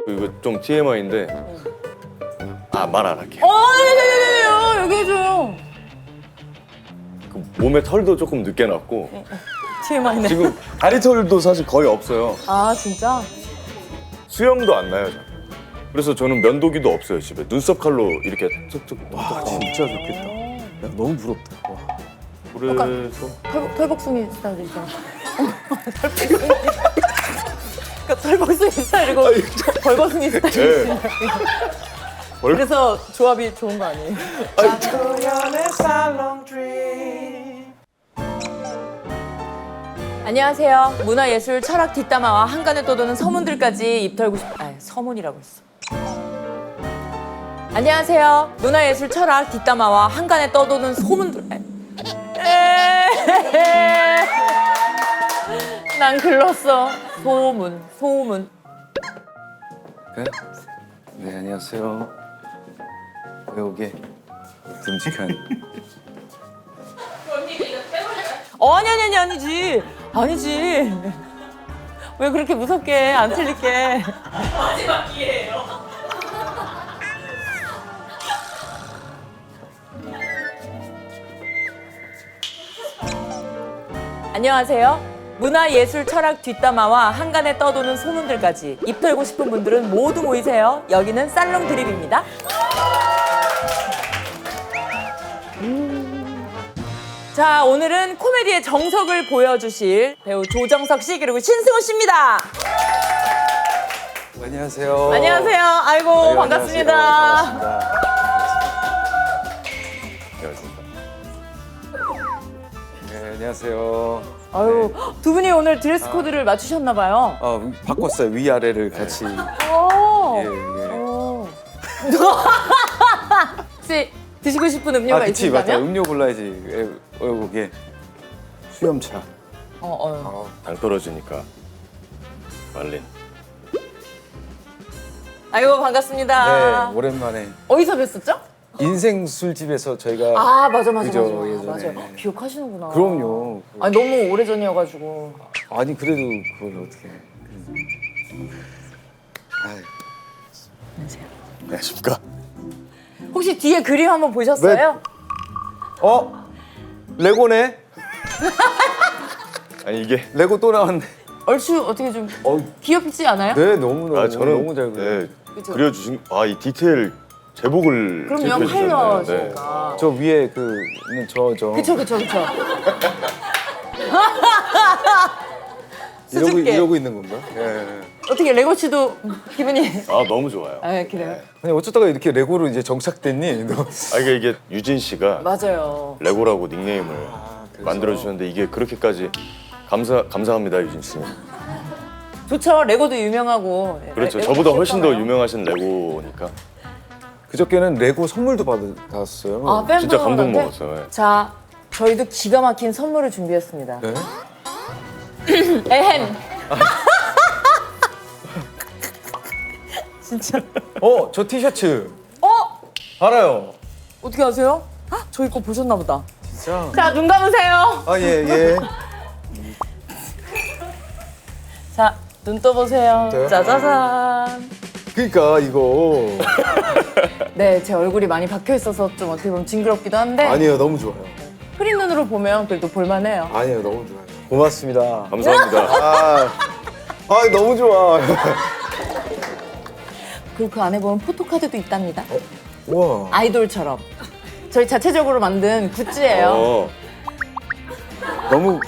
이거 좀 TMI인데 말 안 할게. 네네네네 여기 해줘요. 그 몸에 털도 조금 늦게 났고 TMI네. 지금 다리 털도 사실 거의 없어요. 아 진짜? 수염도 안 나요. 저는. 그래서 저는 면도기도 없어요 집에. 눈썹 칼로 이렇게 툭툭. 진짜 좋겠다. 야, 너무 부럽다. 와. 그래서 털복숭이 스타일이죠. 그러니까 털복숭이 스타일이고 벌거숭이 스타일이죠. 네. 그래서 조합이 좋은 거 아니에요? 안녕하세요. 문화예술 철학 뒷담화와 한간에 떠도는 서문들까지 입 털고 서문이라고 했어. 안녕하세요. 문화예술 철학 뒷담화와 한간에 떠도는 소문들. 난 글렀어. 소문. 그래? 네, 안녕하세요. 배우게 듬직한. 아니지. 왜 그렇게 무섭게 해? 안 틀릴게. 마지막 기회예요. 안녕하세요. 문화예술 철학 뒷담화와 한간에 떠도는 소문들까지 입 털고 싶은 분들은 모두 모이세요. 여기는 살롱 드립입니다. 자, 오늘은 코미디의 정석을 보여주실 배우 조정석 씨 그리고 신승우 씨입니다. 안녕하세요. 안녕하세요. 아이고 반갑습니다. 반갑습니다. 네, 안녕하세요. 아유, 두 분이 오늘 드레스 코드를 맞추셨나 봐요. 바꿨어요. 위아래를 같이. 오. 예, 예. 오. 혹시 드시고 싶은 음료가 그치, 맞다. 있으시다면? 음료 골라야지. 여기 수염차. 당 떨어지니까 말린. 아이고 반갑습니다. 네, 오랜만에. 어디서 뵀었죠? 인생 술집에서 저희가. 아 맞아. 그죠, 예전에. 맞아. 기억하시는구나. 그럼요. 아니 너무 오래전이어가지고. 아니, 그래도 그걸 어떻게. 아유. 안녕하세요. 안녕하십니까. 혹시 뒤에 그림 한번 보셨어요? 레고네? 아니 이게 레고 또 나왔네. 얼추 어떻게 좀 어, 귀엽지 않아요? 네, 너무 저는 너무 잘 그려. 네, 그죠? 그려주신 이 디테일 제복을 그럼요. 제작해 주셨네요. 팔려시니까. 저 위에 그는 저. 그쵸. 수줍게. 이러고 있는 건가? 예. 어떻게 레고 씨도 기분이 너무 좋아요. 그래요? 아니 어쩌다가 이렇게 레고로 이제 정착됐니? 너. 이게 유진 씨가 맞아요. 레고라고 닉네임을 그래서? 만들어 주셨는데 이게 그렇게까지 감사합니다 유진 씨. 좋죠. 레고도 유명하고. 그렇죠. 레고 저보다 훨씬 더 좋잖아요. 유명하신 레고니까 그저께는 레고 선물도 받았어요. 아, 팬분한테? 진짜 감동 먹었어요. 네. 자, 저희도 기가 막힌 선물을 준비했습니다. 네? 에헴. 진짜. 저 티셔츠 어? 알아요. 어떻게 아세요? 저희 거 보셨나 보다. 진짜? 자, 눈 감으세요. 아, 예. 자, 눈 떠보세요. 네. 짜자잔. 그러니까 이거 네, 제 얼굴이 많이 박혀 있어서 좀 어떻게 보면 징그럽기도 한데 아니에요. 너무 좋아요. 흐린 눈으로 보면 그래도 볼만해요. 아니에요. 너무 좋아요. 고맙습니다. 감사합니다. 너무 좋아. 그리고 그 안에 보면 포토카드도 있답니다. 우와. 아이돌처럼. 저희 자체적으로 만든 굿즈예요. 너무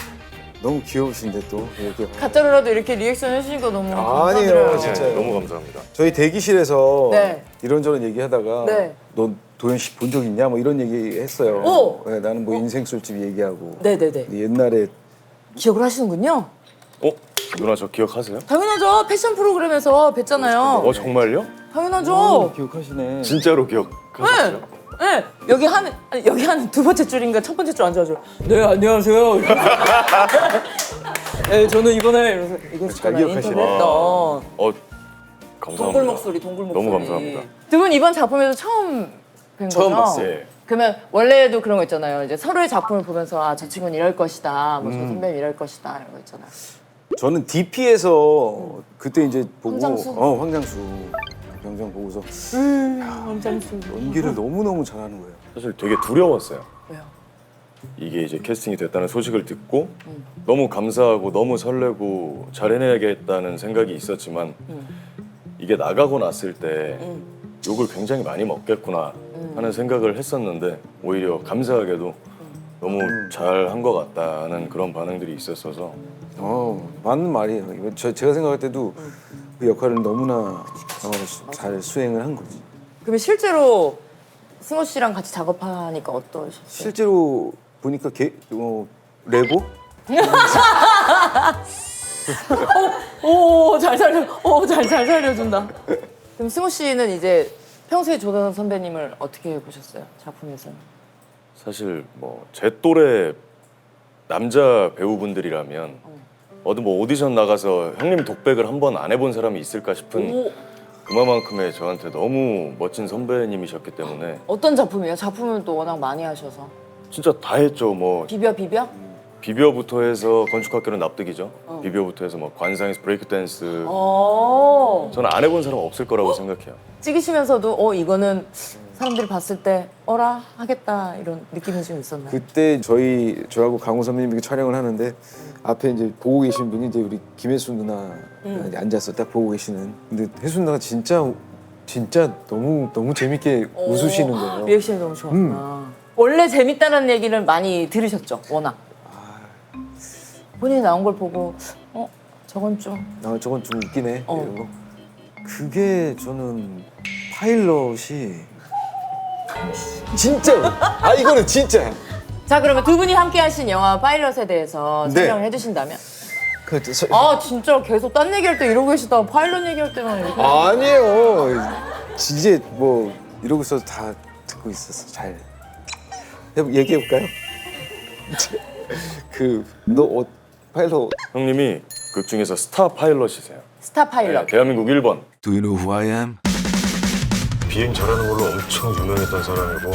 귀여우신데 또 이렇게. 가짜로라도 이렇게 리액션 해주신 거 너무 아니에요, 감사드려요. 진짜. 너무 감사합니다. 저희 대기실에서 네. 이런저런 얘기하다가 네. 너 도현 씨 본 적 있냐? 뭐 이런 얘기 했어요. 오! 네, 나는 뭐 인생 술집 얘기하고. 네네네. 옛날에 기억을 하시는군요? 누나 저 기억하세요? 당연하죠. 패션 프로그램에서 뵀잖아요. 정말요? 당연하죠. 기억하시네. 진짜로 기억하셨죠? 네. 여기 한 두 번째 줄인가 첫 번째 줄 앉아가지고 네 안녕하세요. 네 저는 이번에 이러면서 이거 정말 기억하시네. 인터뷰했던 감사합니다. 동굴 목소리. 너무 감사합니다. 두 분 이번 작품에서 처음 뵌 처음 거죠? 봤어요. 예. 그러면 원래도 그런 거 있잖아요. 이제 서로의 작품을 보면서 저 친구는 이럴 것이다. 뭐 저 선배는 이럴 것이다. 이런 거 있잖아요. 저는 DP에서 그때 이제 보고 황장수? 황장수 병장 보고서 엄장수. 연기를 너무너무 잘하는 거예요. 사실 되게 두려웠어요. 왜요? 이게 이제 캐스팅이 됐다는 소식을 듣고 너무 감사하고 너무 설레고 잘 해내야겠다는 생각이 있었지만 이게 나가고 났을 때 욕을 굉장히 많이 먹겠구나 하는 생각을 했었는데 오히려 감사하게도 너무 잘 한 것 같다는 그런 반응들이 있었어서 맞는 말이에요. 제가 생각할 때도 그 역할을 너무나 잘 수행을 한 거지. 그러면 실제로 승호 씨랑 같이 작업하니까 어떠셨어요? 실제로 보니까 레고? 잘 살려준다. 그럼 승호 씨는 이제 평소에 조던 선배님을 어떻게 보셨어요? 작품에서? 사실 뭐 제 또래 남자 배우분들이라면 어디 뭐 오디션 나가서 형님 독백을 한 번 안 해본 사람이 있을까 싶은 그만큼의 저한테 너무 멋진 선배님이셨기 때문에 어떤 작품이에요? 작품을 또 워낙 많이 하셔서. 진짜 다 했죠. 뭐 비벼? 비벼부터 해서 건축학교는 납득이죠. 비벼부터 해서 뭐 관상에서 브레이크 댄스 저는 안 해본 사람 없을 거라고 생각해요. 찍으시면서도 이거는 사람들이 봤을 때 어라 하겠다 이런 느낌이 좀 있었나요? 그때 저하고 강호 선배님이 촬영을 하는데 앞에 이제 보고 계신 분이 이제 우리 김혜수 누나 앉아서 딱 보고 계시는. 근데 혜수 누나가 진짜 너무 재밌게 웃으시는 거예요. 리액션이 너무 좋았구나. 원래 재밌다는 얘기를 많이 들으셨죠? 워낙. 본인이 나온 걸 보고 저건 좀 저건 좀 웃기네. 이런 거. 그게 저는 파일럿이 진짜 이거는 진짜. 자, 그러면 두 분이 함께 하신 영화 파일럿에 대해서 네. 설명을 해주신다면? 진짜 계속 딴 얘기할 때 이러고 계시다가 파일럿 얘기할 때만 이렇게. 아니에요. 이제 뭐 이러고 있어서 다 듣고 있었어. 잘 얘기해 볼까요? 파일럿. 형님이 극 중에서 스타 파일럿이세요. 스타 파일럿. 네, 대한민국 1번. Do you know who I am? 비행 잘하는 걸로 엄청 유명했던 사람이고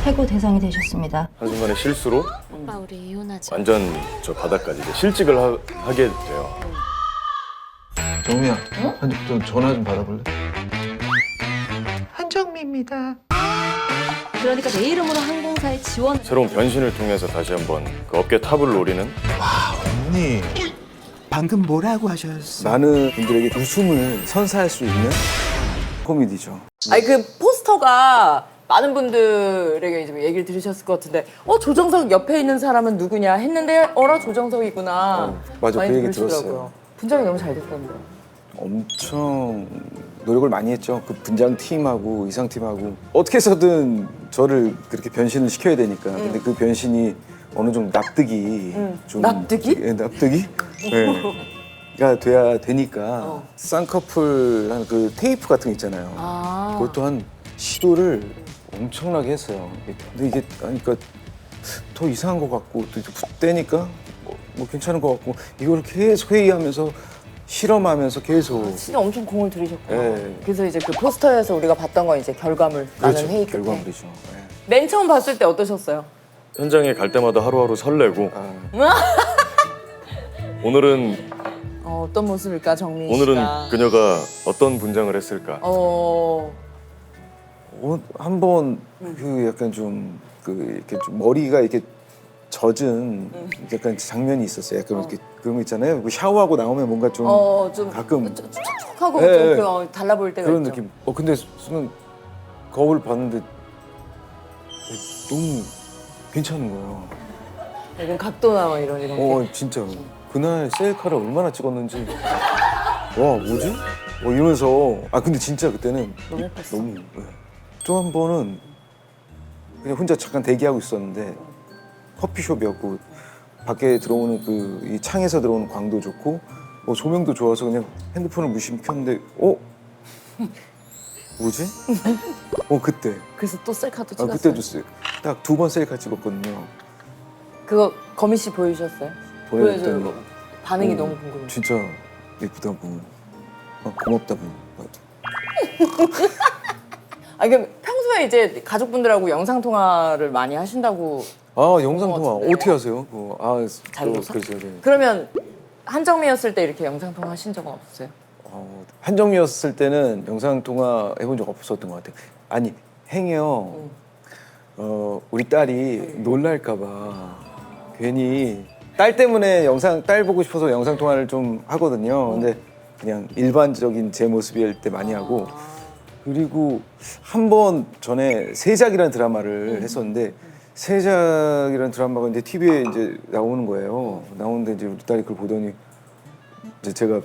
해고 대상이 되셨습니다. 한순간에 실수로 오빠 우리 이혼하자. 완전 저 바닥까지 이제 실직을 하게 돼요. 정우야, 좀 전화 좀 받아볼래? 그러니까 내 이름으로 항공사에 지원. 새로운 변신을 통해서 다시 한번 그 업계 탑을 노리는 언니 방금 뭐라고 하셨어? 많은 분들에게 웃음을 선사할 수 있는 코미디죠. 아니 그 포스터가 많은 분들에게 이제 얘기를 들으셨을 것 같은데 조정석 옆에 있는 사람은 누구냐 했는데 어라 조정석이구나. 맞아, 많이 그 얘기 그러시더라고요. 들었어요. 분장이 너무 잘 됐던데요. 엄청 노력을 많이 했죠. 그 분장 팀하고 의상 팀하고 어떻게 해서든 저를 그렇게 변신을 시켜야 되니까. 근데 그 변신이 어느 정도 납득이 좀 납득이? 예, 납득이? 가 돼야 되니까 쌍꺼풀 그 테이프 같은 거 있잖아요. 그것도 한 시도를 엄청나게 했어요. 근데 이게 그러니까 더 이상한 것 같고 또 이렇게 떼니까 뭐 괜찮은 것 같고 이걸 계속 회의하면서 실험하면서 계속 진짜 엄청 공을 들이셨구나. 예. 그래서 이제 그 포스터에서 우리가 봤던 건 이제 결과물 나는 회의 끝에. 결과물이죠. 예. 맨 처음 봤을 때 어떠셨어요? 현장에 갈 때마다 하루하루 설레고 오늘은 어떤 모습일까 정민 씨가? 오늘은 그녀가 어떤 분장을 했을까? 한번 그 약간 좀 이렇게 좀 머리가 이렇게 젖은 약간 장면이 있었어요. 약간 이렇게 그런 거 있잖아요. 그 샤워하고 나오면 뭔가 좀 좀 가끔 촉촉하고 예, 좀 달라 보일 때가 그런 있죠. 느낌. 근데 순간 거울 봤는데 너무 괜찮은 거예요. 이런 각도나 막 이런 게. 진짜 그날 셀카를 얼마나 찍었는지 와 뭐지? 이러면서 근데 진짜 그때는 너무 예뻤어. 또 한 번은 그냥 혼자 잠깐 대기하고 있었는데 커피숍이었고 밖에 들어오는 이 창에서 들어오는 광도 좋고 조명도 좋아서 그냥 핸드폰을 무심히 켰는데 뭐지? 그때 그래서 또 셀카도 찍었어요. 그때도 딱 2번 셀카 찍었거든요. 그거 거미 씨 보여주셨어요? 보여줬더니 보여줘요. 반응이 너무 궁금해요. 진짜 예쁘다고 고맙다고. 그럼 평소에 이제 가족분들하고 영상 통화를 많이 하신다고. 영상 통화 같은데요? 어떻게 하세요? 잘 또 돼서? 그죠, 네. 그러면 한정미였을 때 이렇게 영상 통화 하신 적은 없으세요? 한정미였을 때는 영상 통화 해본 적 없었던 것 같아요. 아니 행여 우리 딸이 놀랄까봐 괜히 딸 때문에 딸 보고 싶어서 영상 통화를 좀 하거든요. 근데 그냥 일반적인 제 모습일 때 많이 하고 그리고 한 번 전에 세작이라는 드라마를 했었는데 세작이라는 드라마가 이제 TV에 이제 나오는 거예요. 나오는데 이제 우리 딸이 그걸 보더니 이제 제가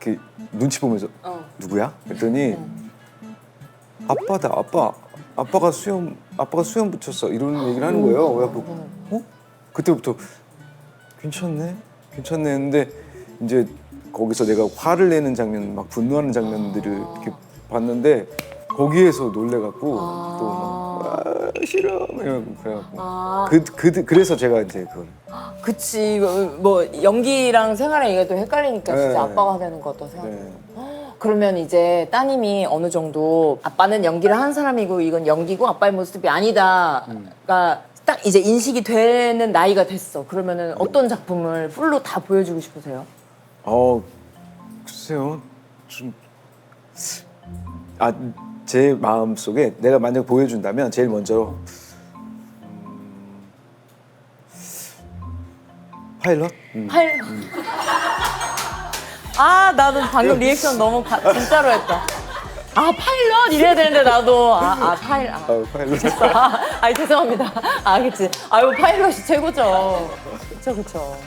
이렇게 눈치 보면서 누구야? 그랬더니 아빠다 아빠가 수염 붙였어 이런 얘기를 하는 거예요. 그래갖고 그때부터 괜찮네 했는데 이제 거기서 내가 화를 내는 장면 막 분노하는 장면들을 이렇게 봤는데 거기에서 놀래갖고 또막 싫어 막 이러고 그래갖고 그래서 제가 이제 그걸 그치. 뭐 연기랑 생활의 얘기가 또 헷갈리니까 진짜 네. 아빠가 되는 것도 생각. 네. 그러면 이제 따님이 어느 정도 아빠는 연기를 하는 사람이고 이건 연기고 아빠의 모습이 아니다가 딱 이제 인식이 되는 나이가 됐어. 그러면은 어떤 작품을 풀로 다 보여주고 싶으세요? 글쎄요 제 마음 속에 내가 만약 보여준다면 제일 먼저 파일럿? 아, 나는 방금 리액션 너무 진짜로 했다. 아, 파일럿 이래야 되는데 나도 파일럿. 파일럿. 아니 죄송합니다. 그치. 아유 파일럿이 최고죠. 그쵸.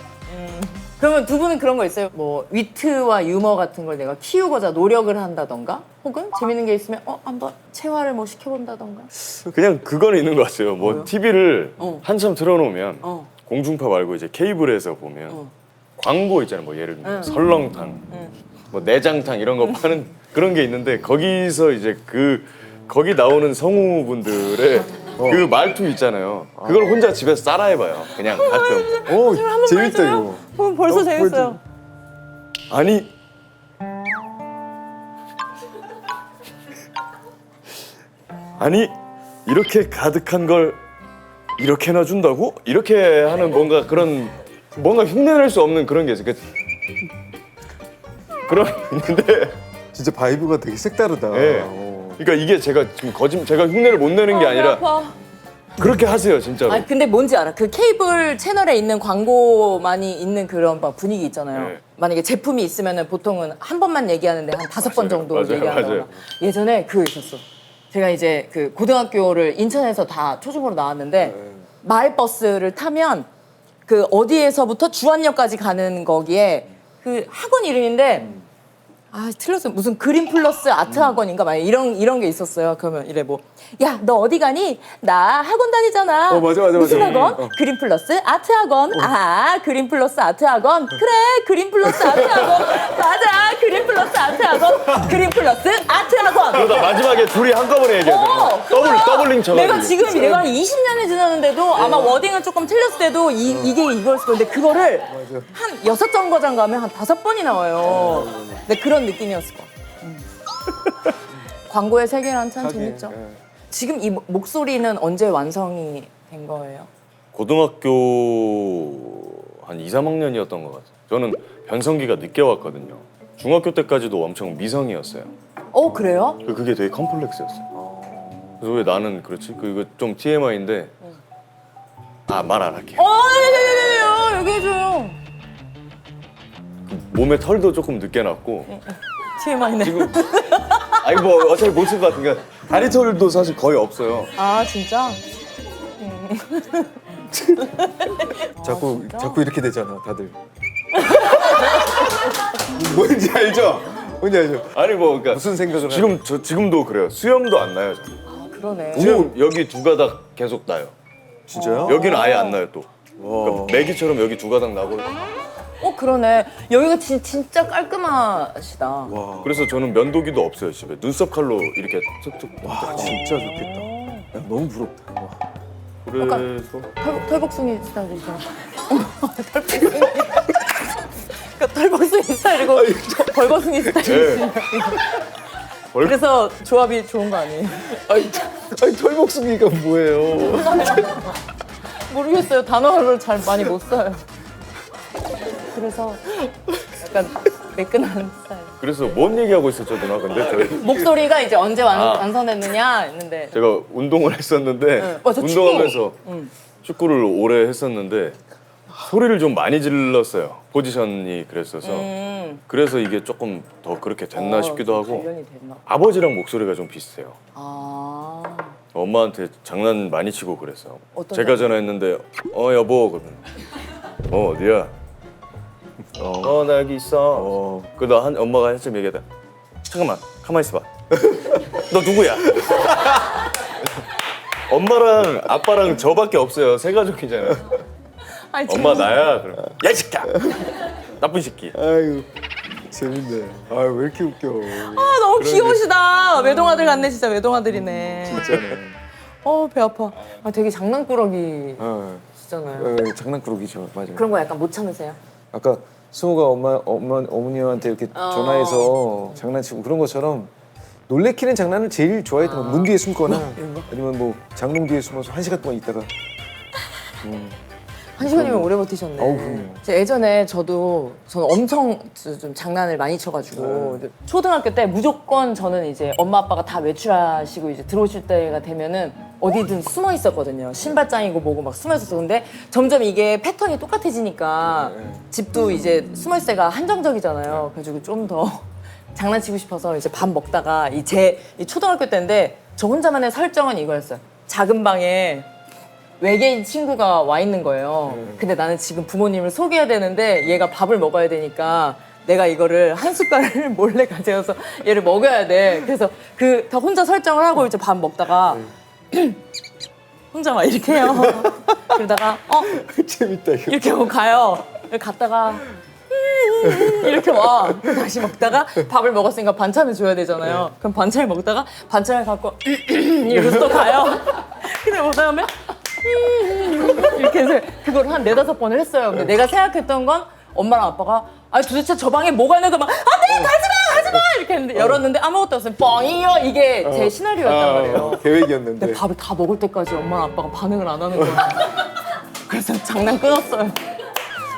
그러면 두 분은 그런 거 있어요? 뭐 위트와 유머 같은 걸 내가 키우고자 노력을 한다던가, 혹은 재밌는 게 있으면 한번 체화를 뭐 시켜본다던가. 그냥 그거는 있는 것 같아요. 뭐 TV를 한참 틀어놓으면 공중파 말고 이제 케이블에서 보면 광고 있잖아요. 뭐 예를 들면 설렁탕, 뭐 내장탕 이런 거 파는 그런 게 있는데 거기서 이제 거기 나오는 성우분들의 그 말투 있잖아요. 그걸 혼자 집에서 따라해봐요. 그냥 가끔. 재밌다 이거. 벌써 재밌어요. 아니 이렇게 가득한 걸 이렇게 놔준다고? 이렇게 하는 뭔가 흉내낼 수 없는 그런 게 있어요. 그런 있는데 진짜 바이브가 되게 색다르다. 네. 그러니까 이게 제가 지금 제가 흉내를 못 내는 게 아니라 그렇게 하세요 진짜로. 아니 근데 뭔지 알아? 그 케이블 채널에 있는 광고만이 있는 그런 막 분위기 있잖아요. 네. 만약에 제품이 있으면은 보통은 한 번만 얘기하는데 한 5번 정도 맞아요. 얘기하거나. 예전에 그거 있었어. 제가 이제 그 고등학교를 인천에서 다 초중고로 나왔는데 마을버스를 타면 그 어디에서부터 주안역까지 가는 거기에 그 학원 이름인데 틀렸어요. 무슨 그린 플러스 아트 학원인가 막 이런 게 있었어요. 그러면 이래 뭐 야 너 어디 가니? 나 학원 다니잖아. 맞아. 무슨 학원? 그린 플러스 아트 학원. 그린 플러스 아트 학원. 그래 그린 플러스 아트 학원. 맞아 그린 플러스 아트 학원. 그린 플러스 아트 학원. 그러다 마지막에 둘이 한꺼번에 얘기하죠. 더블링 쳐가지고. 내가 지금 내가 한 20년이 지났는데도 아마 워딩을 조금 틀렸을 때도 이게 이거였을 건데 그거를 한 6정거장 가면 한 5번이 나와요. 근데 그런 느낌이었을 거야. 광고의 세계란 참 재밌죠. 지금 이 목소리는 언제 완성이 된 거예요? 고등학교 한 2, 3학년이었던 것 같아요. 저는 변성기가 늦게 왔거든요. 중학교 때까지도 엄청 미성이었어요. 그래요? 그게 되게 컴플렉스였어요. 그래서 왜 나는 그렇지? 이거 좀 TMI인데 말 안 할게요. 네네네네요. 얘기해줘요. 몸에 털도 조금 늦게 났고 TMI네. 지금 아니 뭐 어차피 못 쓸 것 같으니까 다리 털도 사실 거의 없어요. 진짜? 자꾸 이렇게 되잖아 다들. 뭔지 알죠? 아니 뭐 그러니까 무슨 생각을 지금도 그래요. 수염도 안 나요. 저는. 그러네. 지금 여기 두 가닥 계속 나요. 진짜요? 여기는 아예 안 나요 또. 그러니까 메기처럼 여기 두 가닥 나고. 그러네. 여기가 진짜 깔끔하시다. 그래서 저는 면도기도 없어요 집에. 눈썹 칼로 이렇게 툭툭. 와 진짜 좋겠다. 야, 너무 부럽다. 와. 그래서 털복숭이 스타일이죠. 그러니까 털복숭이 스타일이고 벌거숭이 스타일이죠. 그래서 조합이 좋은 거 아니에요? 아니 털복숭이가 뭐예요? 모르겠어요. 단어를 잘 많이 못 써요. 그래서 약간 매끈한 스타일. 그래서 뭔 얘기하고 있었죠 누나? 근데 저희 목소리가 이제 언제 완성됐느냐 했는데 제가 운동을 했었는데 네. 맞아, 운동하면서 축구. 축구를 오래 했었는데 소리를 좀 많이 질렀어요. 포지션이 그랬어서 그래서 이게 조금 더 그렇게 됐나 싶기도 하고 관련이 됐나? 아버지랑 목소리가 좀 비슷해요. 아. 엄마한테 장난 많이 치고 그랬어요. 어떤 제가 전화했는데 여보 그러면 어디야? 나 여기 있어. 그러다 엄마가 한참 얘기하다 잠깐만 가만히 있어봐. 너 누구야? 엄마랑 아빠랑 저밖에 없어요. 세 가족이잖아요. 아니, 엄마 나야. 그럼 야 이 새끼야. 나쁜 새끼. 아유 재밌네. 아유 왜 이렇게 웃겨. 아, 너무 귀여우시다. 외동아들 같네, 진짜 외동아들이네. 진짜네. 배 아파. 아, 되게 장난꾸러기 어, 시잖아요. 장난꾸러기죠. 맞아요. 그런 거 약간 못 참으세요? 아까 승우가 어머님한테 이렇게 전화해서 장난치고 그런 것처럼 놀래키는 장난을 제일 좋아했던 거. 문 뒤에 숨거나 아니면 뭐 장롱 뒤에 숨어서 1시간 동안 있다가 한 시간이면 오래 버티셨네. 그럼요. 예전에 저는 엄청 좀 장난을 많이 쳐가지고 초등학교 때 무조건 저는 이제 엄마 아빠가 다 외출하시고 이제 들어오실 때가 되면은 어디든 숨어 있었거든요. 신발장이고 뭐고 막 숨어 있었어. 근데 점점 이게 패턴이 똑같아지니까 집도 이제 숨어 있을 때가 한정적이잖아요. 그래가지고 좀 더 장난치고 싶어서 이제 밥 먹다가 이 초등학교 때인데 저 혼자만의 설정은 이거였어요. 작은 방에 외계인 친구가 와 있는 거예요. 근데 나는 지금 부모님을 속여야 되는데 얘가 밥을 먹어야 되니까 내가 이거를 한 숟갈을 몰래 가져와서 얘를 먹여야 돼. 그래서 다 혼자 설정을 하고 이제 밥 먹다가 혼자 막 이렇게 해요. 그러다가 재밌다 이거. 이렇게 하고 가요. 갔다가 이렇게 와. 다시 먹다가 밥을 먹었으니까 반찬을 줘야 되잖아요. 그럼 반찬을 먹다가 반찬을 갖고 이러면서 또 가요. 근데 그다음에 이렇게 해서 그걸 한 4-5번을 했어요. 근데 내가 생각했던 건 엄마랑 아빠가 도대체 저 방에 뭐가 있는가 막 안돼 가지마 이렇게 했는데 열었는데 아무것도 없어요. 뻥이요. 이게 제 시나리오였단 말이에요. 계획이었는데. 근데 밥을 다 먹을 때까지 엄마랑 아빠가 반응을 안 하는 거예요. 그래서 장난 끊었어요.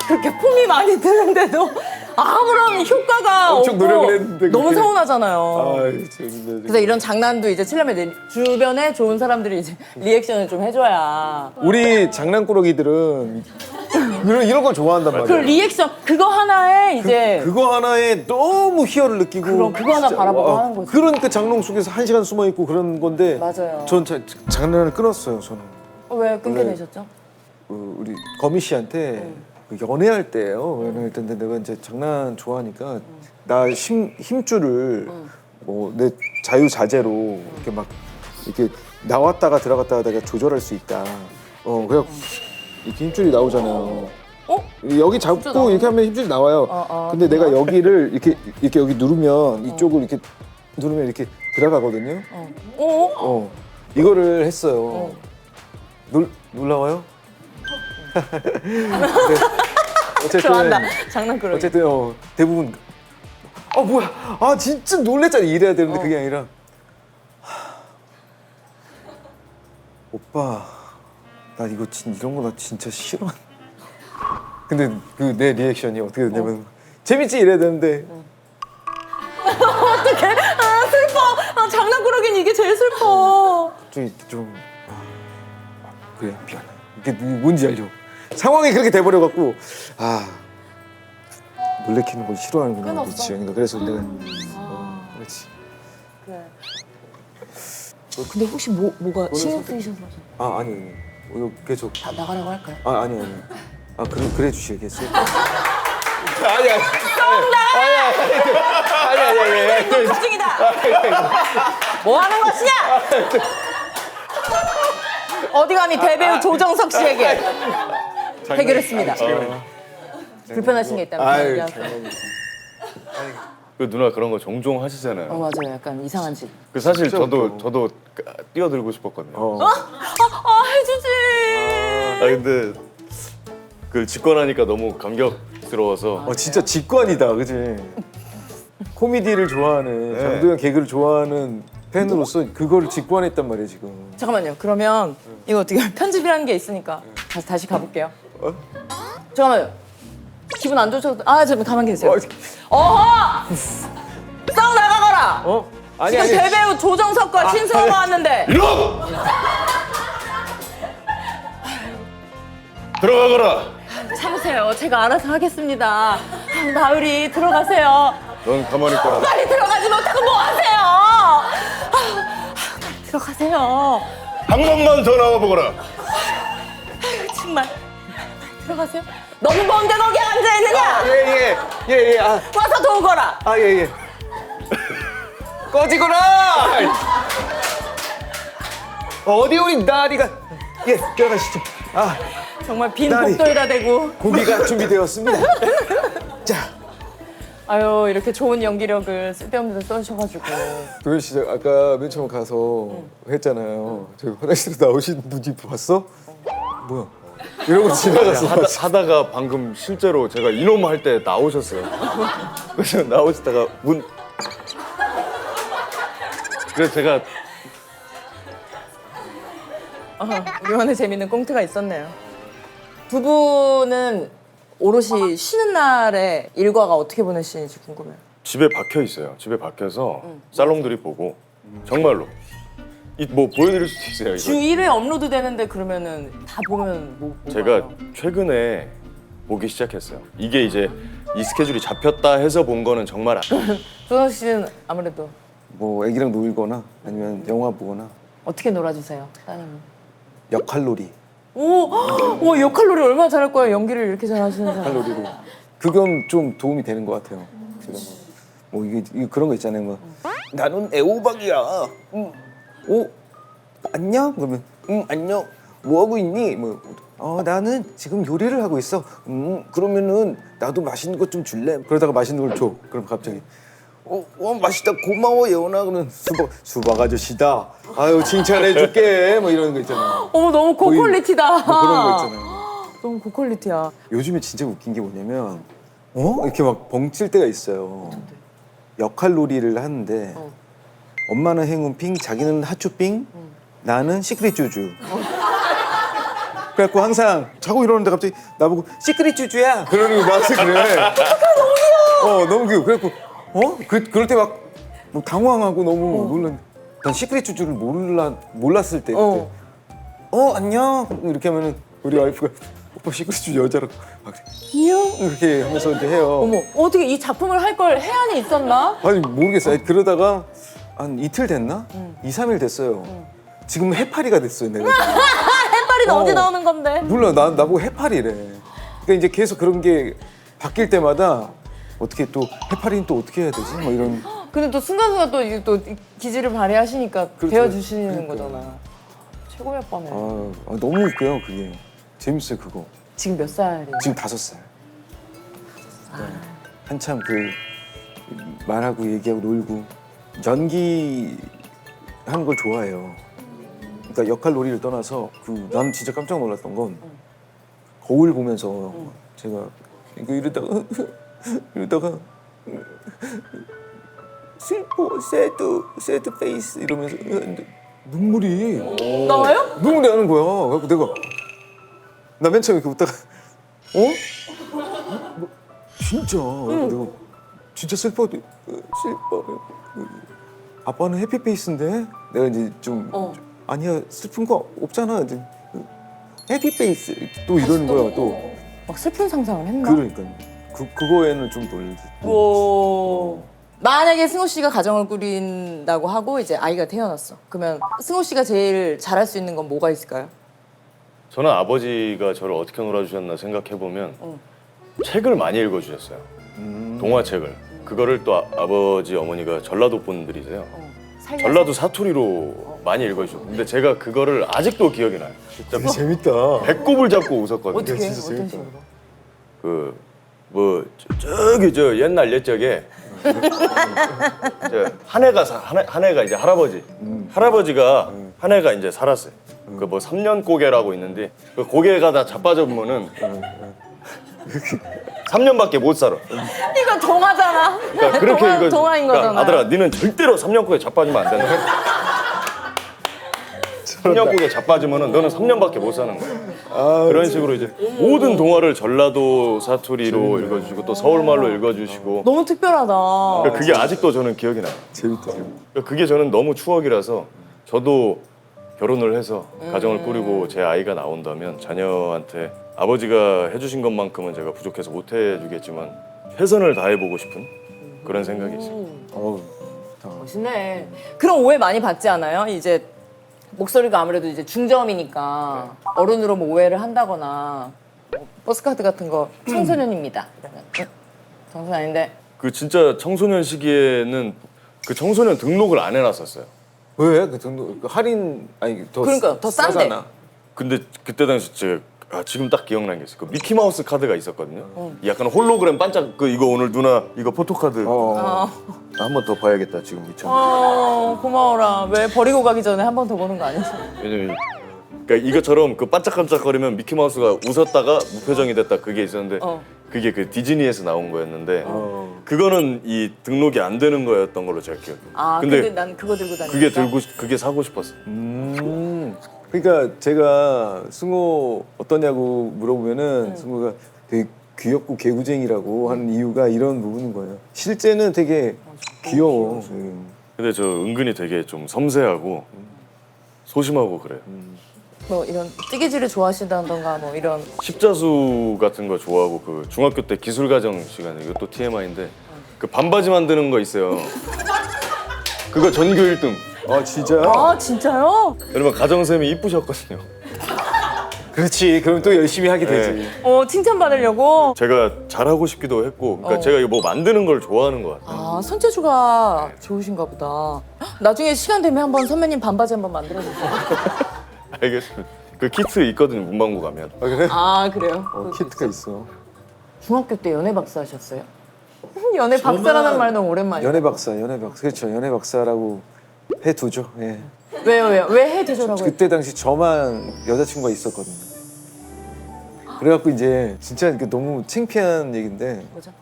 그렇게 품이 많이 드는데도 아무런 효과가 엄청 없고 노력을 했는데 너무 그게. 서운하잖아요. 아유 재밌네. 그래서 이런 장난도 이제 치려면 주변에 좋은 사람들이 이제 리액션을 좀 해줘야. 우리 장난꾸러기들은 이런 걸 좋아한단 말이야. 그 리액션 그거 하나에 이제 그거 하나에 너무 희열을 느끼고 그럼 그거 하나 진짜, 바라보고 와, 하는 거지. 그러니까 장롱 속에서 1시간 숨어 있고 그런 건데 맞아요. 전 장난을 끊었어요. 저는 왜 끊게 원래- 되셨죠? 우리 거미 씨한테 그 연애할 때예요. 연애할 때인데 내가 이제 장난 좋아하니까 나 힘줄을 뭐 내 자유자재로 이렇게 막 이렇게 나왔다가 들어갔다가 내가 조절할 수 있다. 그래 이렇게 힘줄이 나오잖아요. 여기 잡고 나오네. 이렇게 하면 힘줄이 나와요. 근데 내가 여기를 이렇게 여기 누르면 이쪽을 이렇게 누르면 이렇게 들어가거든요. 이거를 했어요. 놀라워요? 어쨌든 좋아한다. 장난꾸러기. 어쨌든 대부분 뭐야 진짜 놀랬잖아 이래야 되는데 그게 아니라 오빠 나 이거 이런 거 나 진짜 싫어. 근데 그 내 리액션이 어떻게 됐냐면 재밌지 이래야 되는데 어떡해? 슬퍼. 장난꾸러기는 이게 제일 슬퍼. 좀 그래 미안해. 이게 뭔지 알죠? 상황이 그렇게 돼버려갖고 놀래키는 걸 싫어하는구나 우리 끊었어? 지영이가. 그래서 내가 그렇지. 그래. 근데 혹시 뭐가 신경 쓰이셔서 아니 오늘 계속 다 나가라고 할까요? 아니 그래 주시겠어요? 아니 걱정이다. 뭐 하는 것이냐? 어디 감히 대배우 조정석 씨에게 해결했습니다. 불편하신 게 있다면 얘기하세요. 그 누나 그런 거 종종 하시잖아요. 맞아요. 약간 이상한 짓. 그 사실 진짜 저도 뛰어들고 싶었거든요. 해주지. 근데 그 직관하니까 너무 감격스러워서 진짜 직관이다, 그지? 코미디를 좋아하는 장도연 개그를 좋아하는 팬으로서 그거를 직관했단 말이에요 지금. 잠깐만요. 그러면 이거 어떻게 편집이라는 게 있으니까 다시 가볼게요. 잠깐만요. 기분 안 좋으셔도 좀 가만 계세요. 어허! 싸워 나가거라. 지금 대배우 조정석과 신승호가 왔는데. 들어가거라. 참으세요. 제가 알아서 하겠습니다. 나으리 들어가세요. 넌 가만히 있거라. 빨리 들어가지 못하고 뭐 하세요? 빨리 들어가세요. 한 번만 더 나와보거라. 정말 들어가세요. 너무 먼데 거기 앉아 있느냐? 예예 와서 도우거라. 예예 꺼지거라. 어디 우리 나리가 예 들어가시죠. 정말 빈 나리. 복도에다 대고. 고기가 준비되었습니다. 자. 아유 이렇게 좋은 연기력을 쓸데없는 데 써주셔가지고. 도현 씨 아까 맨 처음 가서 했잖아요. 저기 화장실에 나오신 분이 봤어? 뭐야? 이러고 지나갔어. 하다가 방금 실제로 제가 이놈 할 때 나오셨어요. 그래서 나오시다가 그래서 제가 우리만의 재밌는 꽁트가 있었네요. 두 분은 오롯이 쉬는 날에 일과가 어떻게 보내시는지 궁금해요. 집에 박혀 있어요. 집에 박혀서 살롱들이 보고 정말로 뭐 보여드릴 수도 있어요. 주 이거. 1회 업로드 되는데 그러면은 다 보면 뭐 제가 최근에 보기 시작했어요. 이게 이제 이 스케줄이 잡혔다 해서 본 거는 정말 조성 씨는 아무래도 뭐 애기랑 놀거나 아니면 영화 보거나 어떻게 놀아주세요, 따님은? 역할놀이. 오, 역할놀이 얼마나 잘할 거예요. 연기를 이렇게 잘하시는 사람. 역할놀이로. 그건 좀 도움이 되는 것 같아요. 제가 뭐 이게 그런 거 있잖아요. 뭐 나는 애호박이야. 안녕? 그러면 안녕. 뭐 하고 있니? 뭐 나는 지금 요리를 하고 있어. 그러면은 나도 맛있는 것 좀 줄래? 그러다가 맛있는 걸 줘. 그럼 갑자기 맛있다. 고마워 예원아. 그러면 수박 아저씨다. 아유 칭찬해줄게. 뭐 이런 거 있잖아요. 어머 너무 고퀄리티다. 뭐 그런 거 있잖아요. 너무 고퀄리티야. 요즘에 진짜 웃긴 게 뭐냐면 이렇게 막 벙칠 때가 있어요. 역할놀이를 하는데 엄마는 행운핑, 자기는 하츄핑, 나는 시크릿 쭈쭈. 그래갖고 항상 자고 일어났는데 갑자기 나보고 시크릿 쭈쭈야 그러는 거 나한테 그래. 너무 귀여워. 너무 귀여워. 그래갖고 그럴 때 막 뭐 당황하고 너무 놀랐는데 난 시크릿 쭈쭈를 몰랐을 때 그때 안녕 이렇게 하면은 우리 와이프가 오빠 시크릿 쭈쭈 여자라고 막 안녕 이렇게 하면서 이제 해요. 어머 어떻게 이 작품을 할 걸 해안이 있었나? 아니 모르겠어요. 그러다가 한 이틀 됐나? 2, 3일 됐어요. 지금 해파리가 됐어요 내가. 해파리는 어디 나오는 건데? 몰라 나보고 해파리래. 그러니까 이제 계속 그런 게 바뀔 때마다 어떻게 또 해파리는 또 어떻게 해야 되지? 뭐 이런. 근데 또 순간순간 또 이게 또 기질을 발휘하시니까 그렇죠. 배워주시는 그러니까요. 거잖아. 최고의 아빠네. 너무 웃겨요 그게. 재밌어요 그거. 지금 몇 살이에요? 지금 5살. 네. 한참 그 말하고 얘기하고 놀고 연기 하는 걸 좋아해요. 그러니까 역할놀이를 떠나서 난 진짜 깜짝 놀랐던 건 거울 보면서 제가 이러다가 슬퍼 새드 페이스 이러면서 눈물이 나와요? 눈물이 나는 거야. 그래서 내가 나 맨 처음에 이렇게 웃다가 뭐, 진짜 내가 진짜 슬퍼 아빠는 해피 페이스인데 내가 이제 좀 아니야 슬픈 거 없잖아. 이제 해피 페이스 또 이러는 거야 또. 막 슬픈 상상을 했나? 그러니까 그거에는 좀 놀랐지. 오. 만약에 승호 씨가 가정을 꾸린다고 하고 이제 아이가 태어났어. 그러면 승호 씨가 제일 잘할 수 있는 건 뭐가 있을까요? 저는 아버지가 저를 어떻게 놀아주셨나 생각해보면 책을 많이 읽어주셨어요. 동화책을. 그거를 또 아버지 어머니가 전라도 분들이세요. 전라도 사투리로 많이 읽어주셨고 근데 제가 그거를 아직도 기억이 나요. 진짜 재밌다. 배꼽을 잡고 웃었거든요. 어떻게? 진짜 어떤 재밌다. 식으로? 저기 옛날 옛적에 한 해가 이제 할아버지가 한 해가 이제 살았어요. 그 뭐 3년 고개라고 있는데 그 고개가 다 자빠져보면은 3년밖에 못 살아. 이거 동화잖아. 그러니까 그렇게 이거 동화인 거잖아. 아들아, 너는 절대로 3년 고개 자빠지면 안 된다. 풍력국에 자빠지면은 너는 3년밖에 못 사는 거야. 그런 식으로 이제 모든 동화를 전라도 사투리로 읽어주시고 또 서울말로 읽어주시고 너무 특별하다. 그러니까 그게 아직도 저는 기억이 나요. 재밌다. 그러니까 그게 저는 너무 추억이라서 저도 결혼을 해서 가정을 꾸리고 제 아이가 나온다면 자녀한테 아버지가 해주신 것만큼은 제가 부족해서 못 해주겠지만 최선을 다해보고 싶은 그런 생각이 있습니다. 어우, 멋있네. 그런 오해 많이 받지 않아요? 이제 목소리가 아무래도 이제 중저음이니까 어른으로 뭐 오해를 한다거나 뭐 버스카드 같은 거 청소년입니다. 이러면 청소년 아닌데 그 진짜 청소년 시기에는 그 청소년 등록을 안 해놨었어요. 왜? 그 등록 그 할인 아니 더 그러니까 더 싼데. 싸잖아. 근데 그때 당시 제가 지금 딱 기억나는 게 있어요. 그 미키마우스 카드가 있었거든요. 약간 홀로그램 반짝 그 이거 오늘 누나 이거 포토카드 한 번 더 봐야겠다 지금 미쳐. 고마워라. 왜 버리고 가기 전에 한 번 더 보는 거 아니지? 왜냐면 그러니까 이것처럼 그 반짝반짝거리면 미키마우스가 웃었다가 무표정이 됐다 그게 있었는데 그게 그 디즈니에서 나온 거였는데 그거는 이 등록이 안 되는 거였던 걸로 제가 기억해요. 근데 난 그거 들고 다니니까. 그게 사고 싶었어. 그러니까 제가 승호 어떠냐고 물어보면은 승호가 되게 귀엽고 개구쟁이라고 하는 이유가 이런 부분인 거예요. 실제는 되게 귀여워. 근데 저 은근히 되게 좀 섬세하고 소심하고 그래요. 뭐 이런 뜨개질을 좋아하시다던가 뭐 이런 십자수 같은 거 좋아하고 그 중학교 때 기술과정 시간에 이것도 TMI인데 그 반바지 만드는 거 있어요. 그거 전교 1등. 아 진짜? 아 진짜요? 여러분 가정쌤이 이쁘셨거든요. 그렇지. 그럼 또 열심히 하게 되지. 칭찬받으려고? 제가 잘하고 싶기도 했고 그러니까 제가 이거 뭐 만드는 걸 좋아하는 것 같아요. 손재주가 좋으신가 보다. 나중에 시간 되면 한번 선배님 반바지 한번 만들어주세요. 알겠습니다. 그 키트 있거든요. 문방구 가면. 아 그래? 아 그래요? 키트가 있어. 중학교 때 연애 박사 하셨어요? 연애 박사라는 말 너무 오랜만이에요. 연애 박사. 그렇죠. 연애 박사라고 해두죠. 예. 왜요? 왜 해주셔라고요? 그때 당시 저만 여자친구가 있었거든요. 그래갖고 이제 진짜 이게 너무 창피한 얘기인데 뭐죠?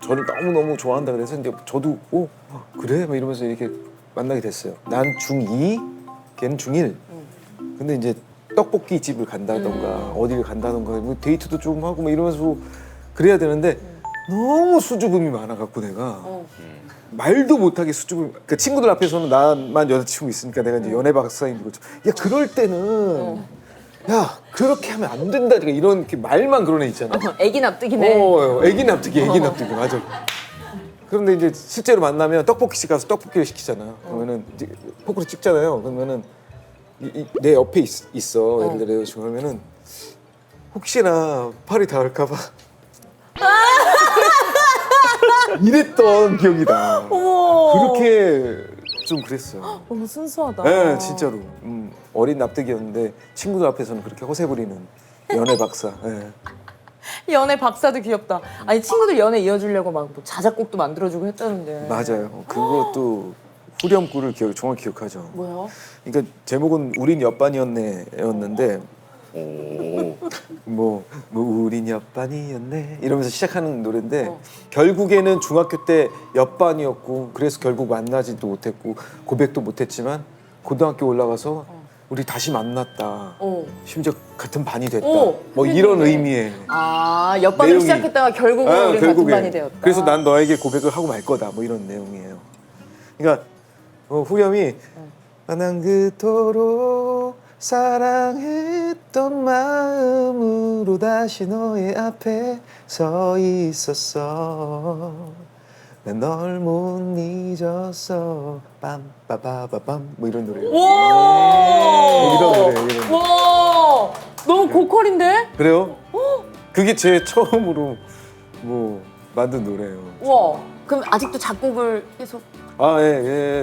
저를 너무너무 좋아한다 그래서 이제 저도 그래? 막 이러면서 이렇게 만나게 됐어요. 난 중2, 걔는 중1. 근데 이제 떡볶이 집을 간다던가 어디를 간다던가 뭐 데이트도 좀 하고 막 이러면서 그래야 되는데 너무 수줍음이 많아갖고 내가 말도 못하게 수줍음. 그러니까 친구들 앞에서는 나만 여자친구 있으니까 내가 이제 연애 박사인 거죠. 야 그럴 때는 야 그렇게 하면 안 된다. 그러니까 이런 이렇게 말만 그런 애 있잖아. 애기 납득이네. 애기 납득이 맞아. 그런데 이제 실제로 만나면 떡볶이집 가서 떡볶이를 시키잖아. 그러면은 이제 포크로 찍잖아요. 그러면은 내 옆에 있어. 예를 들어 여자친구 그러면은 혹시나 팔이 닿을까 봐 이랬던 기억이 나. 어머. 그렇게 좀 그랬어요. 너무 순수하다. 네, 진짜로. 어린 납득이었는데 친구들 앞에서는 그렇게 허세 부리는 연애 박사. 네. 연애 박사도 귀엽다. 아니 친구들 연애 이어주려고 막뭐 자작곡도 만들어주고 했다는데. 맞아요. 그것도 후렴구를 정확히 기억하죠. 뭐요? 그러니까 제목은 우린 옆반이었네였는데 오. 뭐 우린 옆반이었네 이러면서 시작하는 노래인데 결국에는 중학교 때 옆반이었고 그래서 결국 만나지도 못했고 고백도 못했지만 고등학교 올라가서 우리 다시 만났다. 심지어 같은 반이 됐다. 뭐 이런 의미의 옆반으로 내용이. 시작했다가 결국은 우리 같은 반이 되었다. 그래서 난 너에게 고백을 하고 말 거다. 뭐 이런 내용이에요. 그러니까 후렴이 난 그토록 사랑했던 마음으로 다시 너의 앞에 서 있었어. 난 널 못 잊었어. 빰빠바바밤 뭐 이런 노래예요. 이런 노래. 와, 너무 고퀄인데? 그래요? 그게 제 처음으로 뭐 만든 노래예요. 와, 그럼 아직도 작곡을 계속?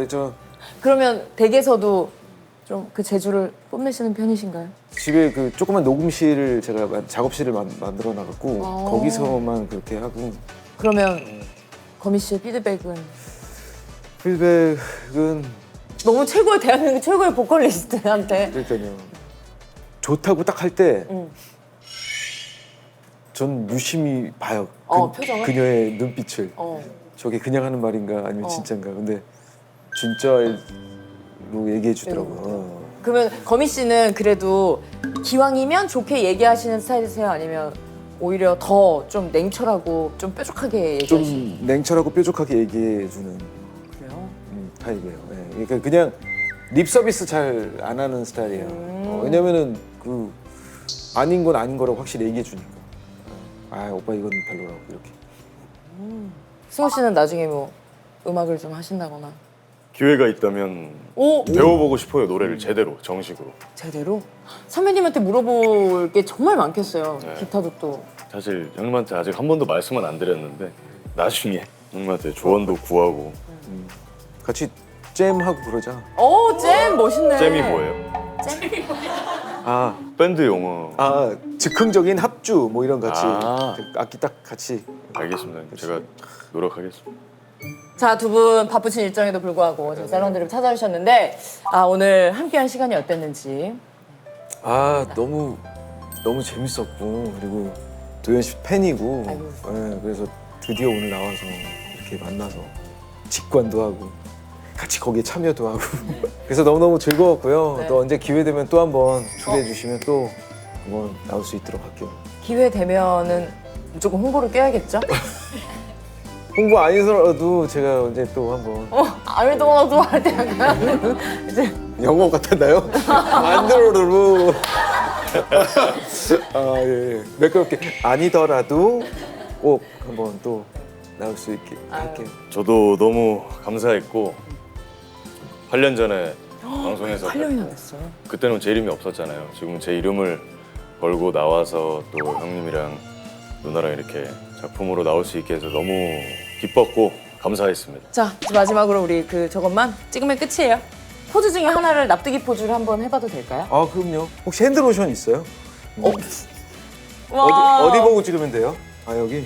저 그러면 댁에서도 좀 그 재주를 뽐내시는 편이신가요? 집에 그 조그만 녹음실을 제가 작업실을 만들어 놔갖고 거기서만 그렇게 하고. 그러면 거미 씨의 피드백은? 필백은 너무 최고의 대한민국 최고의 보컬리스트한테. 그러니까요. 좋다고 딱 할 때 전 유심히 봐요. 표정을? 그녀의 눈빛을. 저게 그냥 하는 말인가 아니면 진짜인가. 근데 진짜로 얘기해 주더라고요. 그러면 거미 씨는 그래도 기왕이면 좋게 얘기하시는 스타일이세요? 아니면 오히려 더 좀 냉철하고 좀 뾰족하게 얘기하시는 좀 냉철하고 뾰족하게 얘기해주는 그래요? 타입이에요. 예. 그러니까 그냥 립 서비스 잘 안 하는 스타일이에요. 왜냐면은 그 아닌 건 아닌 거라고 확실히 얘기해 주니까. 아 오빠 이건 별로라고 이렇게. 승우 씨는 나중에 뭐 음악을 좀 하신다거나 기회가 있다면 오! 배워보고 싶어요. 노래를 제대로 정식으로. 제대로? 선배님한테 물어볼 게 정말 많겠어요. 네. 기타도 또. 사실 형님한테 아직 한 번도 말씀은 안 드렸는데 나중에 형님한테 조언도 구하고. 같이 잼하고 그러자. 오, 잼 멋있네. 잼이 뭐예요? 아, 밴드 용어. 즉흥적인 합주 뭐 이런 같이 아. 악기 딱 같이. 알겠습니다. 제가 노력하겠습니다. 자, 두 분 바쁘신 일정에도 불구하고 저희 살롱드립 찾아주셨는데 오늘 함께한 시간이 어땠는지. 아 너무 재밌었고 그리고 도현 씨 팬이고. 아이고. 예, 그래서 드디어 오늘 나와서 이렇게 만나서 직관도 하고 같이 거기에 참여도 하고 그래서 너무너무 즐거웠고요. 네. 또 언제 기회 되면 또 한번 초대해 주시면 또 한번 나올 수 있도록 할게요. 기회 되면은 무조건 홍보를 껴야겠죠? 홍보 아니더라도 제가 언제 또 한번 아미도나도 할 때 약간 이제 영어 같았나요? 만들어르르 예. 매끄럽게 아니더라도 꼭 한번 또 나올 수 있게 할게요. 저도 너무 감사했고 8년 전에 방송에서 8년이나 됐어요. 그때는 제 이름이 없었잖아요. 지금 제 이름을 걸고 나와서 또 형님이랑 누나랑 이렇게 작품으로 나올 수 있게 해서 너무 기뻤고 감사했습니다. 자, 이제 마지막으로 우리 저것만 찍으면 끝이에요. 포즈 중에 하나를 납득이 포즈를 한번 해봐도 될까요? 아 그럼요. 혹시 핸드로션 있어요? 와. 어디 보고 찍으면 돼요? 아 여기?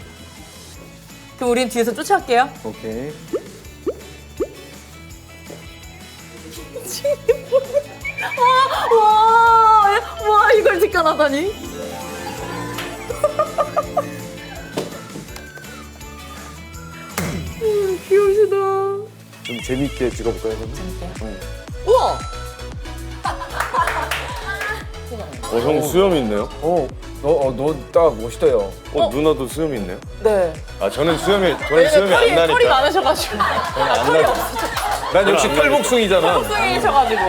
그럼 우린 뒤에서 쫓아갈게요. 오케이. 와, 이걸 직관하다니. 귀여우시다. 좀 재밌게 찍어볼까요? 그러면? 우와! 형 수염이 있네요? 너 딱 멋있다요. 누나도 수염이 있네요? 네. 저는 수염이 안 나니까. 털이 많으셔가지고. 난 역시 털복숭이잖아. 털복숭이셔가지고.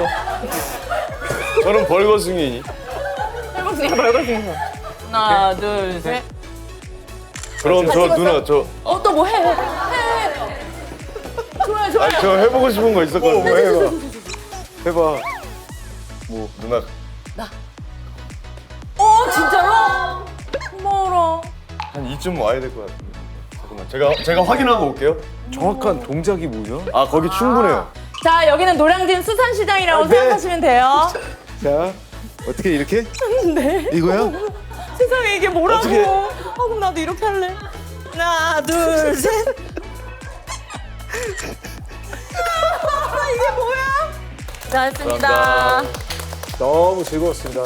저는 벌거숭이. 털복숭이 벌거숭이셔. 하나, 둘, 셋. 그럼 저 찍었어? 누나 저 또 뭐 해. 좋아요. 아니 저 해보고 싶은 거 있었거든요. 해봐. 누나 진짜로? 고마워라. 한 이쯤 와야 될 것 같은데. 잠깐만 제가 확인하고 올게요. 정확한 동작이 뭐죠? 거기 충분해요. 자, 여기는 노량진 수산시장이라고 네. 생각하시면 돼요. 자, 어떻게 이렇게? 네. 이거요? 세상에 이게 뭐라고? 어떻게? 그럼 나도 이렇게 할래. 하나, 둘, 셋. 이게 뭐야? 잘했습니다. 감사합니다. 너무 즐거웠습니다.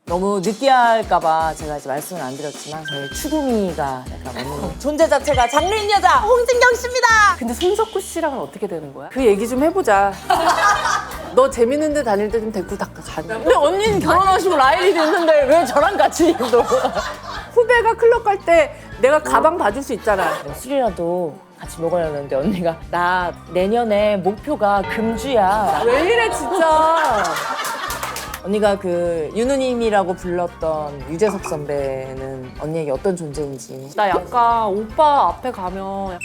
너무 느끼할까봐 제가 이제 말씀을 안 드렸지만 저희 추구미가 약간 없는 존재 자체가 장르인 여자 홍진경 씨입니다. 근데 손석구 씨랑은 어떻게 되는 거야? 그 얘기 좀 해보자. 너 재밌는 데 다닐 때 좀 데리고 가. 근데 언니는 결혼하시고 라일이 있는데 왜 저랑 같이 또 후배가 클럽 갈 때 내가 가방 봐줄 수 있잖아. 술이라도 같이 먹으려는데 언니가 나 내년에 목표가 금주야. 왜 이래 진짜. 언니가 그 윤우님이라고 불렀던 유재석 선배는 언니에게 어떤 존재인지. 나 약간 오빠 앞에 가면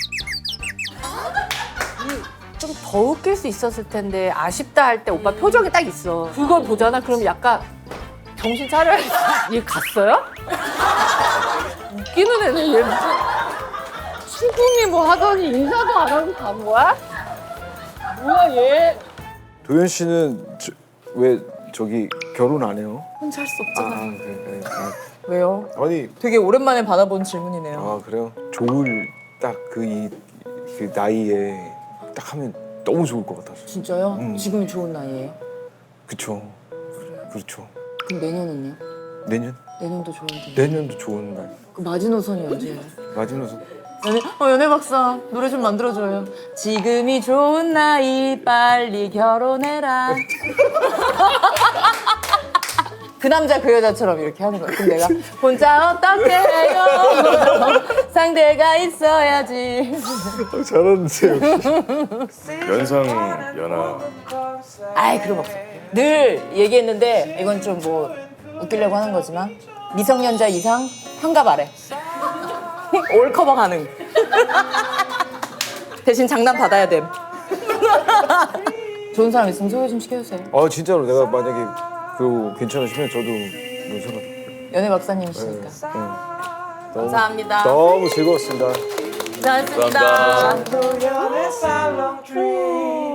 좀 더 웃길 수 있었을 텐데 아쉽다 할 때 오빠 표정이 딱 있어. 그걸 보잖아. 그럼 약간 정신 차려야지. 얘 갔어요? 웃기는 애는 얘 무슨 수긍이 뭐 하더니 인사도 안 하고 간 거야? 뭐야 얘. 도현 씨는 왜 저기 결혼 안 해요? 혼자 할 수 없잖아. 그래. 왜요? 아니, 되게 오랜만에 받아본 질문이네요. 그래요? 좋을 딱 그 나이에 딱 하면 너무 좋을 것 같아서. 진짜요? 지금이 좋은 나이예요? 그쵸. 그렇죠. 그럼 내년은요? 내년? 내년도 좋은데. 내년도 좋은 날. 그 마지노선이 언제예요? 마지노선 연애 박사 노래 좀 만들어줘요. 지금이 좋은 나이 빨리 결혼해라. 그 남자 그 여자처럼 이렇게 하는 거야. 근데 내가 혼자 어떻게 해요? 상대가 있어야지. 잘하는데요. 연상 연하 아이 그런 거 없어. 늘 얘기했는데 이건 좀 뭐 웃기려고 하는 거지만 미성년자 이상 환갑 아래. 올 커버 가능. 대신 장난 받아야 됨. 좋은 사람 있으면 소개 좀 시켜주세요. 아 진짜로 내가 만약에 그 괜찮으시면 저도 연락. 연애 박사님이시니까. 감사합니다. 너무 즐거웠습니다. 고생하셨습니다. 감사합니다.